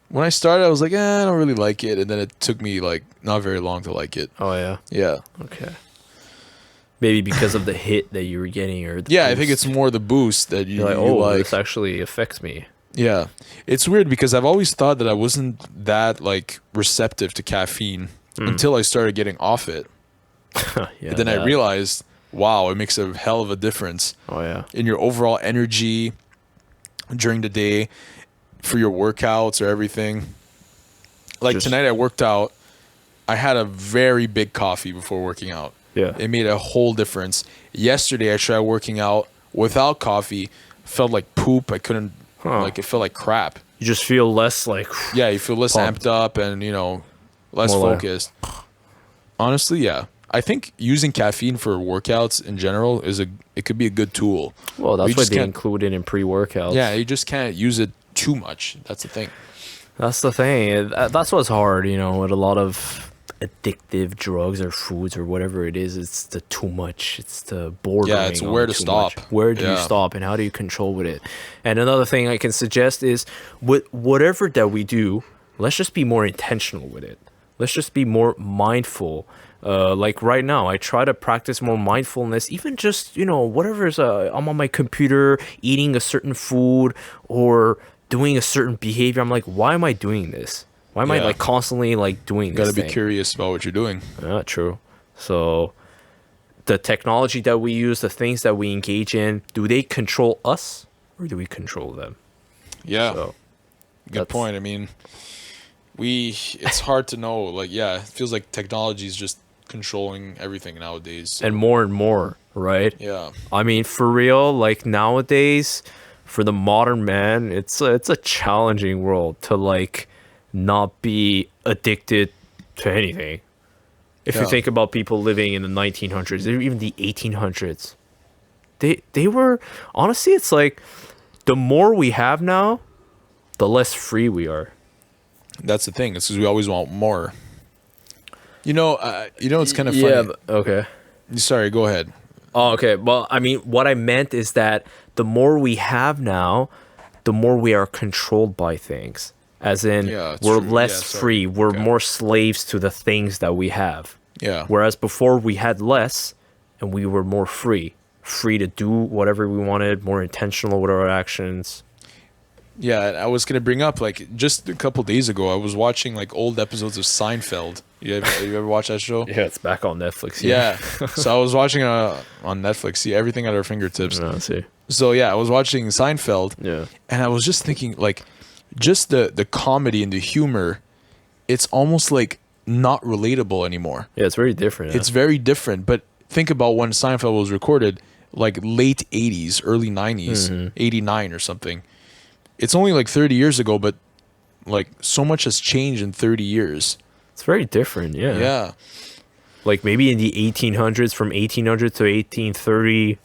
When I started, I was like, I don't really like it. And then it took me like not very long to like it. Oh yeah, Yeah. okay. Maybe because of the hit that you were getting, or the Yeah, I think boost. it's more the boost that You're like, you oh, like. this actually affects me. Yeah. It's weird because I've always thought that I wasn't that like receptive to caffeine until I started getting off it. Yeah. And then I that- realized, wow, it makes a hell of a difference Oh yeah. in your overall energy during the day for your workouts or everything. Like Just- tonight I worked out. I had a very big coffee before working out. Yeah. It made a whole difference. Yesterday I tried working out without coffee. Felt like poop. I couldn't like it felt like crap. You just feel less like Yeah, you feel less Pumped. amped up and, you know, less More like- focused. Honestly, yeah. I think using caffeine for workouts in general it could be a good tool. well, that's We why just they can't- include it in pre-workouts. Yeah, you just can't use it too much. That's the thing. That's the thing. That's what's hard, you know, with a lot of addictive drugs or foods or whatever it is. It's the too much. It's the bordering. Yeah, it's on where to too stop. much. Where do you Yeah. stop, and how do you control with it? And another thing I can suggest is with whatever that we do, let's just be more intentional with it. Let's just be more mindful. Like right now, I try to practice more mindfulness, even just, you know, whatever is, I'm on my computer eating a certain food or doing a certain behavior. I'm like, why am I doing this? Why am I Yeah. like constantly like doing Got this to be thing? curious about what you're doing. Yeah, true. So the technology that we use, the things that we engage in, do they control us or do we control them? Yeah. So Good that's- point. I mean, it's hard to know. Like, yeah, it feels like technology is just controlling everything nowadays. and more, right? Yeah. I mean, for real, like nowadays, for the modern man, it's a challenging world to like not be addicted to anything. If you Yeah. think about people living in the 1900s, or even the 1800s, they were honestly, it's like the more we have now, the less free we are. That's the thing. It's because we always want more. It's kind of funny. Yeah. Okay. Sorry, go ahead. Oh, okay. Well, I mean, what I meant is that the more we have now, the more we are controlled by things. As in, Yeah, we're true. less Yeah, sorry. free. We're Okay. more slaves to the things that we have. Yeah. Whereas before we had less and we were more free. Free to do whatever we wanted, more intentional with our actions. Yeah, I was gonna bring up like just a couple days ago, I was watching like old episodes of Seinfeld. You ever watch that show? Yeah, it's back on Netflix. Yeah. So I was watching on Netflix. See, everything at our fingertips. No, see. So yeah, I was watching Seinfeld. Yeah. And I was just thinking, like, just the comedy and the humor, it's almost like not relatable anymore. Yeah, it's very different. It's very different. But think about when Seinfeld was recorded, like late 80s, early 90s, 89 or something. It's only like 30 years ago, but like so much has changed in 30 years. It's very different, yeah. Yeah. Like maybe in the 1800s, from 1800 to 1830,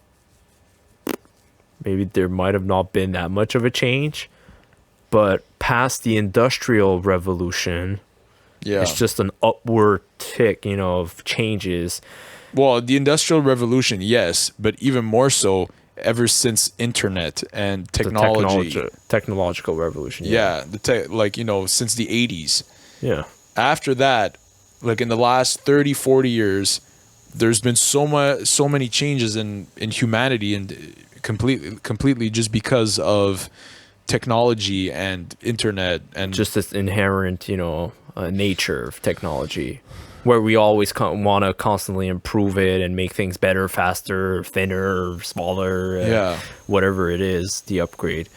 maybe there might have not been that much of a change. But past the Industrial Revolution, Yeah. it's just an upward tick, of changes. Well, the Industrial Revolution, yes, but even more so ever since internet and technology. Technological revolution. Yeah, since the 80s. Yeah. After that, like in the last 30, 40 years, there's been so many changes in humanity and completely just because of technology and internet and Just this inherent, nature of technology, where we always want to constantly improve it and make things better, faster, thinner, smaller, whatever it is, the upgrade.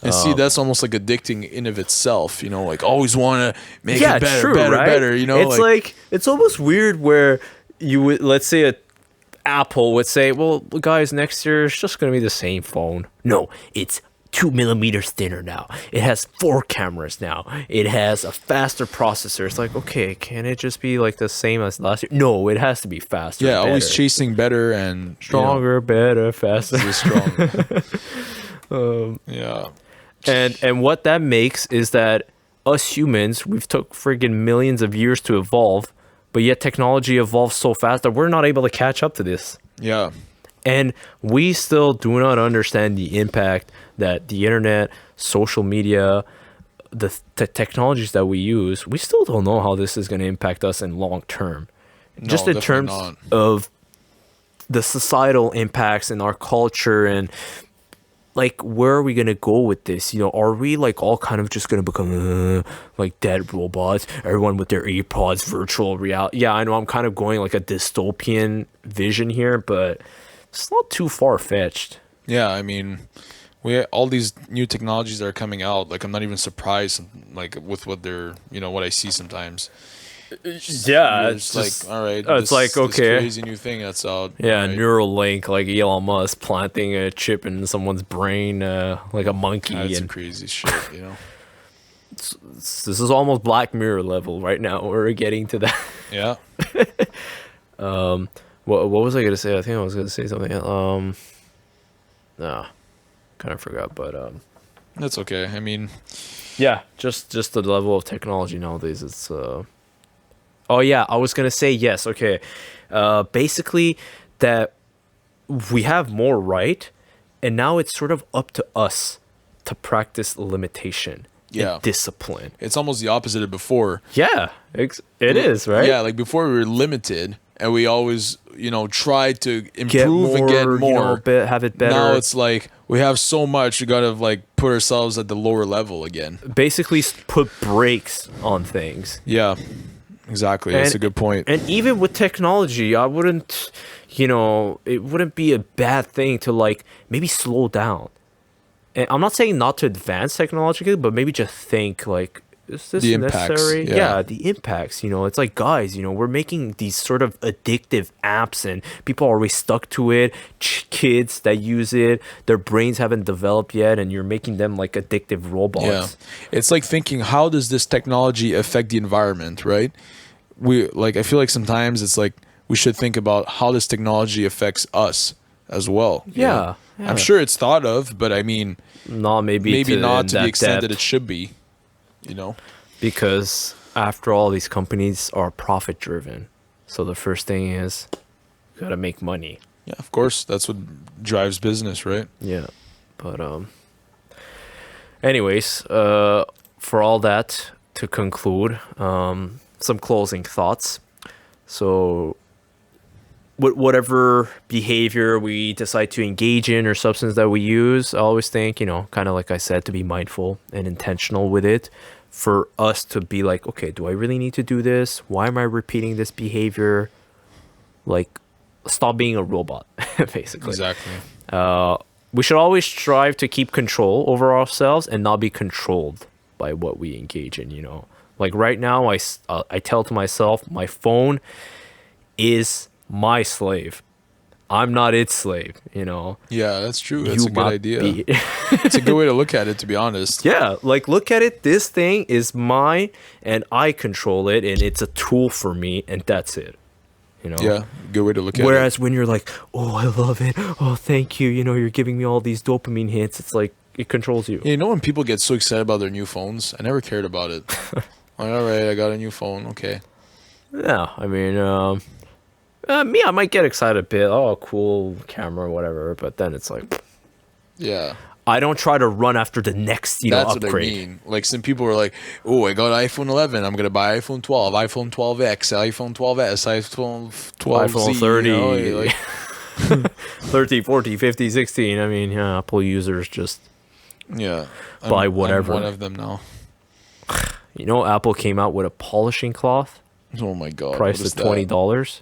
and see, that's almost like addicting in of itself, like always want to make Yeah, it better, true, better, right? better, It's like it's almost weird where you would, let's say Apple would say, well, guys, next year it's just going to be the same phone. No, it's 2 millimeters thinner now. It has 4 cameras now. It has a faster processor. It's like, okay, can it just be like the same as last year? No, it has to be faster. yeah, always better. chasing better and Stronger, better, faster. Just strong. Yeah. And what that makes is that us humans, we've took friggin' millions of years to evolve, but yet technology evolves so fast that we're not able to catch up to this. Yeah. And we still do not understand the impact that the internet, social media, the technologies that we use, we still don't know how this is going to impact us in long term. Just in terms of the societal impacts in our culture and like, where are we going to go with this? Are we like all kind of just going to become like dead robots, everyone with their AirPods, virtual reality? Yeah, I know I'm kind of going like a dystopian vision here, but it's not too far-fetched. Yeah, I mean, all these new technologies that are coming out, like I'm not even surprised like with what they're, what I see sometimes. Yeah, it's like, all right, it's like, okay, this crazy new thing that's out. Yeah, right? Neuralink, like Elon Musk planting a chip in someone's brain, like a monkey. That's some and crazy shit, this is almost Black Mirror level right now. We're getting to that. Yeah. What was I gonna say? I think I was gonna say something. Kind of forgot, but That's okay. I mean, yeah, just the level of technology nowadays. It's oh yeah, I was gonna say yes. Okay, basically that we have more right, and now it's sort of up to us to practice limitation. Yeah. And discipline. it's almost the opposite of before. Yeah, it is, right? Yeah, like before we were limited and we always, try to improve and get more. Have it better. Now it's like we have so much, we gotta like put ourselves at the lower level again. Basically put brakes on things. Yeah, exactly. That's a good point. And even with technology, I wouldn't, it wouldn't be a bad thing to like maybe slow down. And I'm not saying not to advance technologically, but maybe just think like, is this The impacts, necessary? yeah. The impacts, it's like, guys, we're making these sort of addictive apps and people are always stuck to it. Kids that use it, their brains haven't developed yet, and you're making them like addictive robots. Yeah, it's like thinking, how does this technology affect the environment, right? I feel like sometimes it's like we should think about how this technology affects us as well. you know? Yeah. I'm sure it's thought of, but I mean, Not maybe not to that the extent that depth, it should be. You know. because after all, these companies are profit driven. So the first thing is you gotta make money. Yeah, of course. That's what drives business, right? Yeah. But anyways, for all that, to conclude, some closing thoughts. So whatever behavior we decide to engage in or substance that we use, I always think, kind of like I said, to be mindful and intentional with it, for us to be like, okay, do I really need to do this? Why am I repeating this behavior? Like, stop being a robot, basically. Exactly. We should always strive to keep control over ourselves and not be controlled by what we engage in, Like right now, I tell to myself, my phone is my slave. I'm not its slave, Yeah, that's true. That's a good might idea. be- It's a good way to look at it, to be honest. Yeah, like look at it. This thing is mine and I control it and it's a tool for me and that's it. Yeah, good way to look at it. Whereas when you're like, oh, I love it. Oh, thank you. You're giving me all these dopamine hits. It's like it controls you. Yeah, when people get so excited about their new phones, I never cared about it. Like, all right, I got a new phone. Okay. Yeah, I mean, me, I might get excited a bit. Oh, cool camera, or whatever. But then it's like, Yeah. I don't try to run after the next, That's upgrade. what I mean. Like, some people are like, oh, I got iPhone 11. I'm going to buy iPhone 12, iPhone 12X, iPhone 12S, iPhone 12 iPhone 30, 30, 40, 50, 16. I mean, yeah, Apple users just yeah. buy whatever. I'm one of them now. Apple came out with a polishing cloth Oh, my God. priced at $20.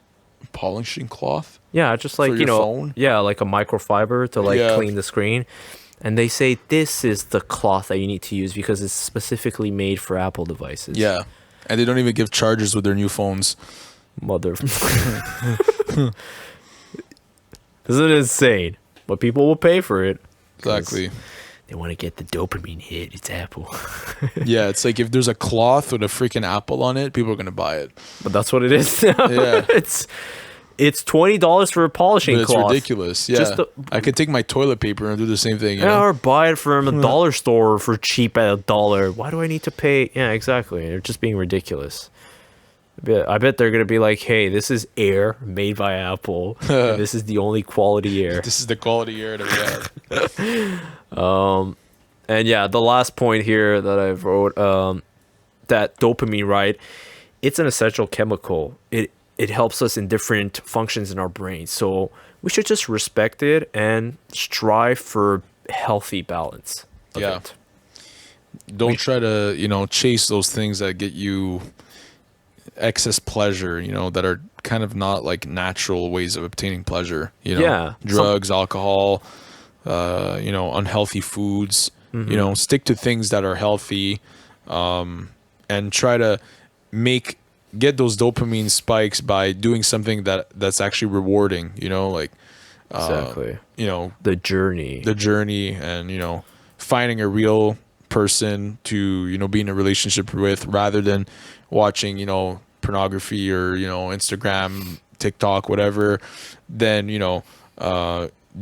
Polishing cloth? Yeah, just like, For your phone? yeah, like a microfiber to like Yeah. clean the screen. And they say this is the cloth that you need to use because it's specifically made for Apple devices. Yeah. And they don't even give chargers with their new phones. Mother. Isn't it insane? But people will pay for it. 'Cause Exactly. They want to get the dopamine hit. It's Apple. Yeah, it's like if there's a cloth with a freaking apple on it, people are going to buy it. But that's what it is now. Yeah. It's $20 for a polishing But it's cloth. ridiculous. Yeah. I could take my toilet paper and do the same thing. Yeah, or buy it from a dollar store for cheap at $1. Why do I need to pay? Yeah, exactly. They're just being ridiculous. I bet they're gonna be like, "Hey, this is air made by Apple. And this is the only quality air." This is the quality air that we have. And yeah, the last point here that I wrote, that dopamine, right? It's an essential chemical. It helps us in different functions in our brain. So we should just respect it and strive for healthy balance of Yeah. it. Don't try to, chase those things that get you excess pleasure, that are kind of not like natural ways of obtaining pleasure. Yeah. Drugs, alcohol, unhealthy foods. Stick to things that are healthy, and try to get those dopamine spikes by doing something that's actually rewarding. Exactly. The The journey. and finding a real person to be in a relationship with, rather than watching pornography or Instagram, TikTok, whatever. Then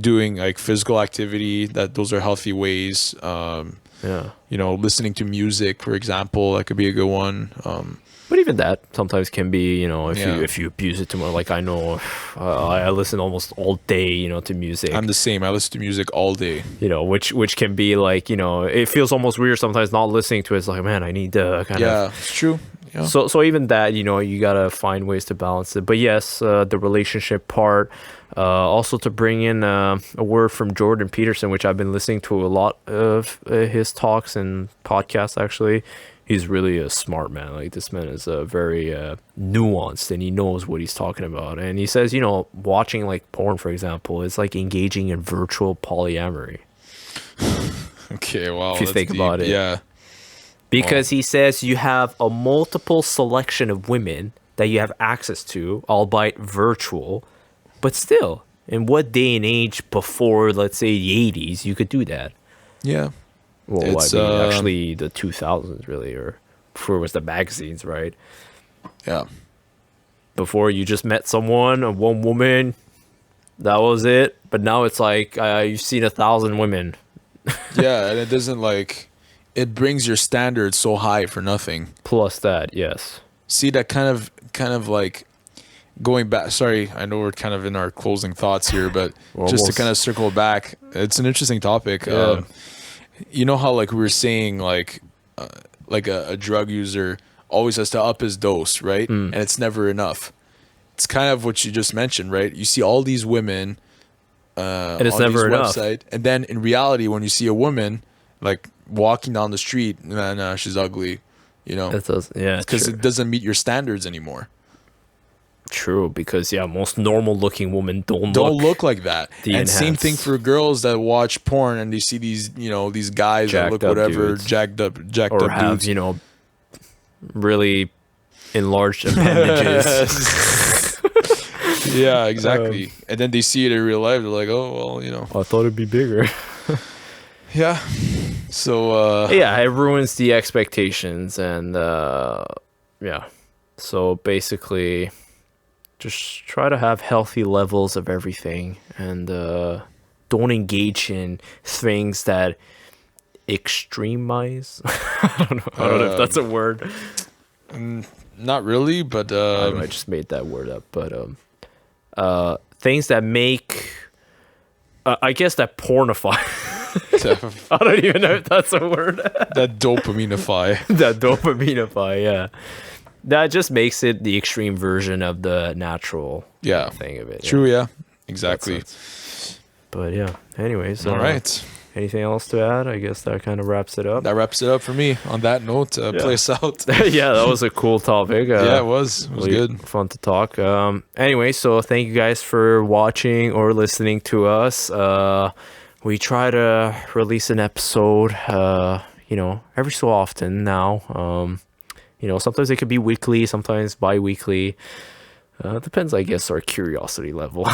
doing like physical activity, those are healthy ways. Yeah. Listening to music, for example, that could be a good one. But even that sometimes can be, Yeah. if you abuse it too much. Like I know, I listen almost all day, to music. I'm the same. I listen to music all day. Which can be like, it feels almost weird sometimes not listening to it. It's like, man, I need to kind of. Yeah, it's true. Yeah. So even that, you gotta find ways to balance it. But yes, the relationship part. Also to bring in a word from Jordan Peterson, which I've been listening to a lot of his talks and podcasts. Actually, he's really a smart man. Like this man is very nuanced and he knows what he's talking about. And he says, watching like porn, for example, is like engaging in virtual polyamory. Okay, wow. If you that's think deep. about it. Yeah. Because he says you have a multiple selection of women that you have access to, albeit virtual, but still, in what day and age before, let's say, the 80s, you could do that? Yeah. Well, actually, the 2000s, really, or before it was the magazines, right? Yeah. Before you just met someone, one woman, that was it. But now it's like you've seen 1,000 women. Yeah, and it doesn't like, it brings your standards so high for nothing. Plus that, yes. See, that kind of like going back. Sorry, I know we're kind of in our closing thoughts here, but just to kind of circle back, it's an interesting topic. Yeah. You know how like we were saying like a drug user always has to up his dose, right? And it's never enough. It's kind of what you just mentioned, right? You see all these women And it's on never these enough. website, and then in reality, when you see a woman like walking down the street, nah, she's ugly, you know, It does, yeah, because true. it doesn't meet your standards anymore. True, because most normal looking women don't Look like that. the And same thing enhanced. for girls that watch porn and they see these, you know, these guys that Jacked look up whatever, dudes. jacked up or have dudes. really enlarged appendages. Yeah, exactly. And then they see it in real life. They're like, oh well, you know. I thought it'd be bigger. Yeah. So Yeah, it ruins the expectations, and yeah. So basically, just try to have healthy levels of everything, and don't engage in things that extremize. I don't know if that's a word. not really, but I don't know, I just made that word up, but things that make, I guess that pornify. I don't even know if that's a word. that dopamineify. That dopaminify, yeah. That just makes it the extreme version of the natural Yeah. thing of it. yeah. True, yeah. Exactly. But yeah, anyways. All right. Anything else to add? I guess that kind of wraps it up. That wraps it up for me. On that note, play us out. Yeah, that was a cool topic. Yeah, it was. It was really good. fun to talk. Anyway, so thank you guys for watching or listening to us. We try to release an episode, every so often now. Sometimes it could be weekly, sometimes bi-weekly. Depends, I guess, our curiosity level.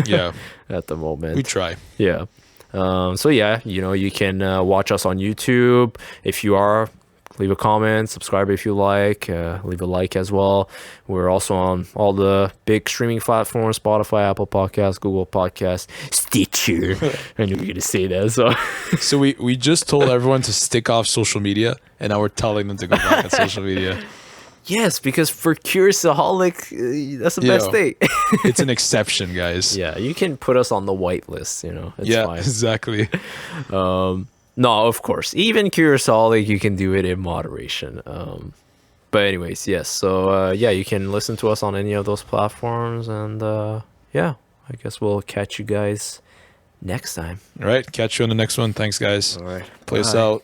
Yeah. At the moment. We try. Yeah. So yeah, you can watch us on YouTube. If you are, leave a comment, subscribe if you like, leave a like as well. We're also on all the big streaming platforms: Spotify, Apple Podcasts, Google Podcasts, Stitcher. I knew you were gonna say that. So we just told everyone to stick off social media, and now we're telling them to go back on social media. Yes, because for Curiousaholic, that's the best thing. It's an exception, guys. Yeah, you can put us on the white list. It's Yeah, fine. exactly. No, of course. Even Curiousaholic, you can do it in moderation. But anyways, yes. So you can listen to us on any of those platforms, and I guess we'll catch you guys next time. All right. Catch you on the next one. Thanks, guys. All right. Play us Bye. out.